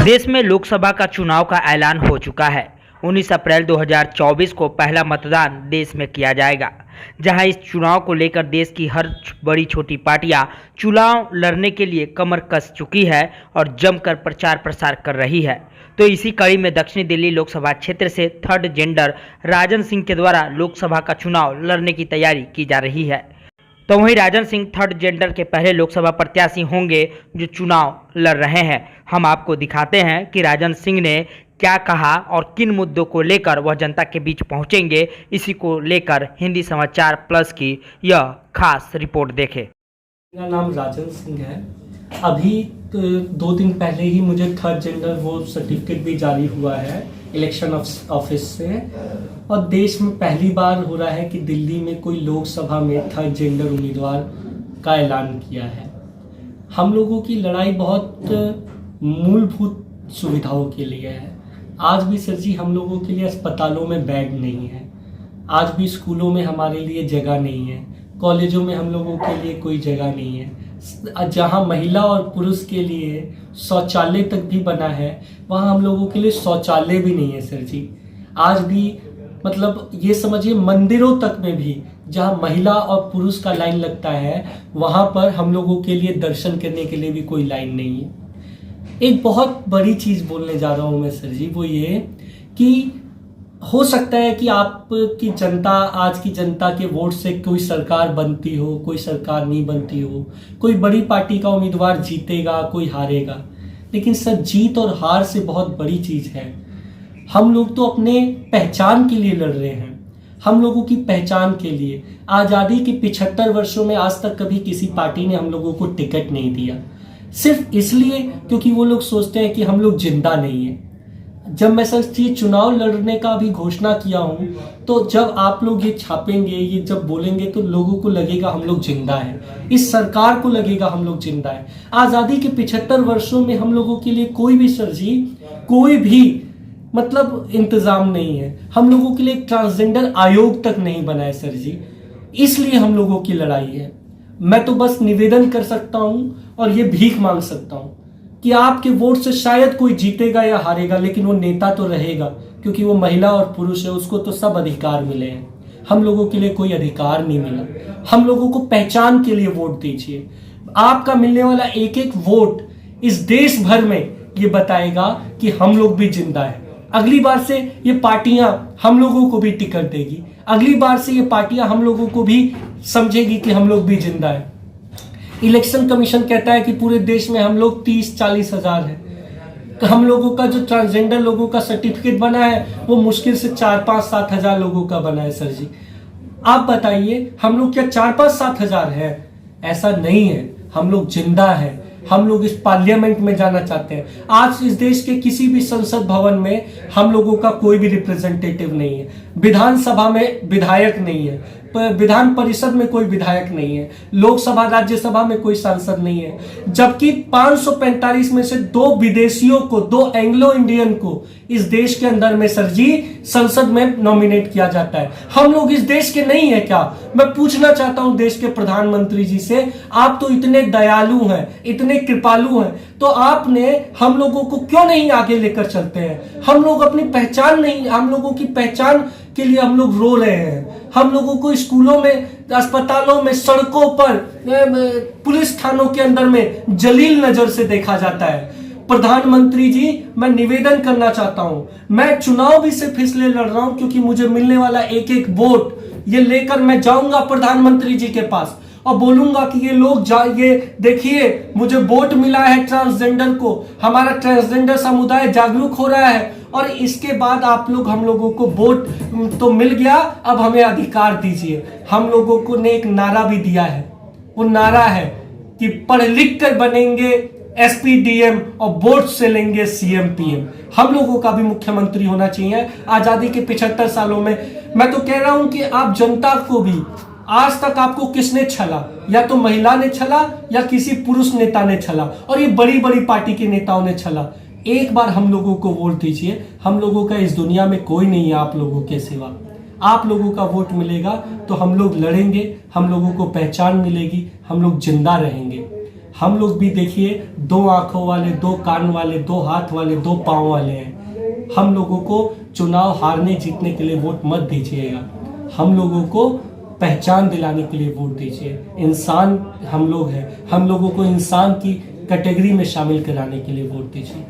देश में लोकसभा का चुनाव का ऐलान हो चुका है। 19 अप्रैल 2024 को पहला मतदान देश में किया जाएगा, जहां इस चुनाव को लेकर देश की हर बड़ी छोटी पार्टियां चुनाव लड़ने के लिए कमर कस चुकी है और जमकर प्रचार प्रसार कर रही है। तो इसी कड़ी में दक्षिणी दिल्ली लोकसभा क्षेत्र से थर्ड जेंडर राजन सिंह के द्वारा लोकसभा का चुनाव लड़ने की तैयारी की जा रही है। तो वहीं राजन सिंह थर्ड जेंडर के पहले लोकसभा प्रत्याशी होंगे जो चुनाव लड़ रहे हैं। हम आपको दिखाते हैं कि राजन सिंह ने क्या कहा और किन मुद्दों को लेकर वह जनता के बीच पहुंचेंगे। इसी को लेकर हिंदी समाचार प्लस की यह खास रिपोर्ट देखें। मेरा नाम राजन सिंह है। अभी 2 दिन पहले ही मुझे थर्ड जेंडर वो सर्टिफिकेट भी जारी हुआ है इलेक्शन ऑफिस से, और देश में पहली बार हो रहा है कि दिल्ली में कोई लोकसभा में थर्ड जेंडर उम्मीदवार का ऐलान किया है। हम लोगों की लड़ाई बहुत मूलभूत सुविधाओं के लिए है। आज भी सर जी हम लोगों के लिए अस्पतालों में बेड नहीं है, आज भी स्कूलों में हमारे लिए जगह नहीं है, कॉलेजों में हम लोगों के लिए कोई जगह नहीं है। जहां महिला और पुरुष के लिए शौचालय तक भी बना है, वहां हम लोगों के लिए शौचालय भी नहीं है सर जी। आज भी मतलब ये समझिए मंदिरों तक में भी जहां महिला और पुरुष का लाइन लगता है, वहां पर हम लोगों के लिए दर्शन करने के लिए भी कोई लाइन नहीं है। एक बहुत बड़ी चीज बोलने जा रहा हूं मैं सर जी, वो ये कि हो सकता है कि आपकी जनता, आज की जनता के वोट से कोई सरकार बनती हो, कोई सरकार नहीं बनती हो, कोई बड़ी पार्टी का उम्मीदवार जीतेगा, कोई हारेगा, लेकिन सर जीत और हार से बहुत बड़ी चीज है। हम लोग तो अपने पहचान के लिए लड़ रहे हैं, हम लोगों की पहचान के लिए। आज़ादी के 75 वर्षों में आज तक कभी किसी पार्टी ने हम लोगों को टिकट नहीं दिया, सिर्फ इसलिए क्योंकि वो लोग सोचते हैं कि हम लोग जिंदा नहीं है। जब मैं सर ये चुनाव लड़ने का भी घोषणा किया हूं, तो जब आप लोग ये छापेंगे, ये जब बोलेंगे, तो लोगों को लगेगा हम लोग जिंदा हैं, इस सरकार को लगेगा हम लोग जिंदा हैं। आज़ादी के 75 वर्षों में हम लोगों के लिए कोई भी सर जी, कोई भी मतलब इंतजाम नहीं है। हम लोगों के लिए एक ट्रांसजेंडर आयोग तक नहीं बना है सर जी, इसलिए हम लोगों की लड़ाई है। मैं तो बस निवेदन कर सकता हूं और ये भीख मांग सकता हूं कि आपके वोट से शायद कोई जीतेगा या हारेगा, लेकिन वो नेता तो रहेगा, क्योंकि वो महिला और पुरुष है, उसको तो सब अधिकार मिले हैं। हम लोगों के लिए कोई अधिकार नहीं मिला। हम लोगों को पहचान के लिए वोट दीजिए। आपका मिलने वाला एक एक वोट इस देश भर में ये बताएगा कि हम लोग भी जिंदा है। अगली बार से ये पार्टियां हम लोगों को भी टिकट देगी, अगली बार से ये पार्टियां हम लोगों को भी समझेगी कि हम लोग भी जिंदा है। इलेक्शन कमीशन कहता है कि पूरे देश में हम लोग 30-40 हजार है, तो हम लोगों का जो ट्रांसजेंडर लोगों का सर्टिफिकेट बना है वो मुश्किल से 4-5-7 हजार लोगों का बना है सर जी। आप बताइए हम लोग क्या 4-5-7 हजार है? ऐसा नहीं है, हम लोग जिंदा है। हम लोग इस पार्लियामेंट में जाना चाहते हैं। आज इस देश के किसी भी संसद भवन में हम लोगों का कोई भी रिप्रेजेंटेटिव नहीं है, विधानसभा में विधायक नहीं है, विधान परिषद में कोई विधायक नहीं है, लोकसभा राज्यसभा में कोई सांसद नहीं है, जबकि 545 में से 2 विदेशियों को, 2 एंग्लो इंडियन को इस देश के अंदर में सर जी संसद में नॉमिनेट किया जाता है। हम लोग इस देश के नहीं है क्या? मैं पूछना चाहता हूं देश के प्रधानमंत्री जी से, आप तो इतने दयालु हैं, इतने कृपालु हैं, तो आपने हम लोगों को क्यों नहीं आगे लेकर चलते हैं? हम लोग अपनी पहचान नहीं, हम लोगों की पहचान के लिए हम लोग रो रहे हैं। हम लोगों को स्कूलों में, अस्पतालों में, सड़कों पर, पुलिस थानों के अंदर में जलील नजर से देखा जाता है। प्रधानमंत्री जी, मैं निवेदन करना चाहता हूं, मैं चुनाव भी सिर्फ इसलिए लड़ रहा हूं क्योंकि मुझे मिलने वाला एक एक वोट ये लेकर मैं जाऊंगा प्रधानमंत्री जी के पास और बोलूंगा कि ये लोग ये देखिए मुझे वोट मिला है ट्रांसजेंडर को, हमारा ट्रांसजेंडर समुदाय जागरूक हो रहा है, और इसके बाद आप लोग, हम लोगों को वोट तो मिल गया, अब हमें अधिकार दीजिए। हम लोगों को ने एक नारा भी दिया है, वो नारा है कि पढ़ लिख कर बनेंगे एसपी डीएम और वोट से लेंगे सीएम पीएम। हम लोगों का भी मुख्यमंत्री होना चाहिए। आजादी के 75 सालों में मैं तो कह रहा हूं कि आप जनता को भी, आज तक आपको किसने छला? या तो महिला ने छला या किसी पुरुष नेता ने छला, और ये बड़ी बड़ी पार्टी के नेताओं ने छला। एक बार हम लोगों को वोट दीजिए। हम लोगों का इस दुनिया में कोई नहीं है आप लोगों के सिवा। आप लोगों का वोट मिलेगा तो हम लोग लड़ेंगे, हम लोगों को पहचान मिलेगी, हम लोग जिंदा रहेंगे। हम लोग भी देखिए 2 आंखों वाले, 2 कान वाले, 2 हाथ वाले, 2 पाँव वाले हैं। हम लोगों को चुनाव हारने जीतने के लिए वोट मत दीजिएगा। हम लोगों को पहचान दिलाने के लिए वोट दीजिए। इंसान हम लोग हैं, हम लोगों को इंसान की कैटेगरी में शामिल कराने के लिए वोट दीजिए।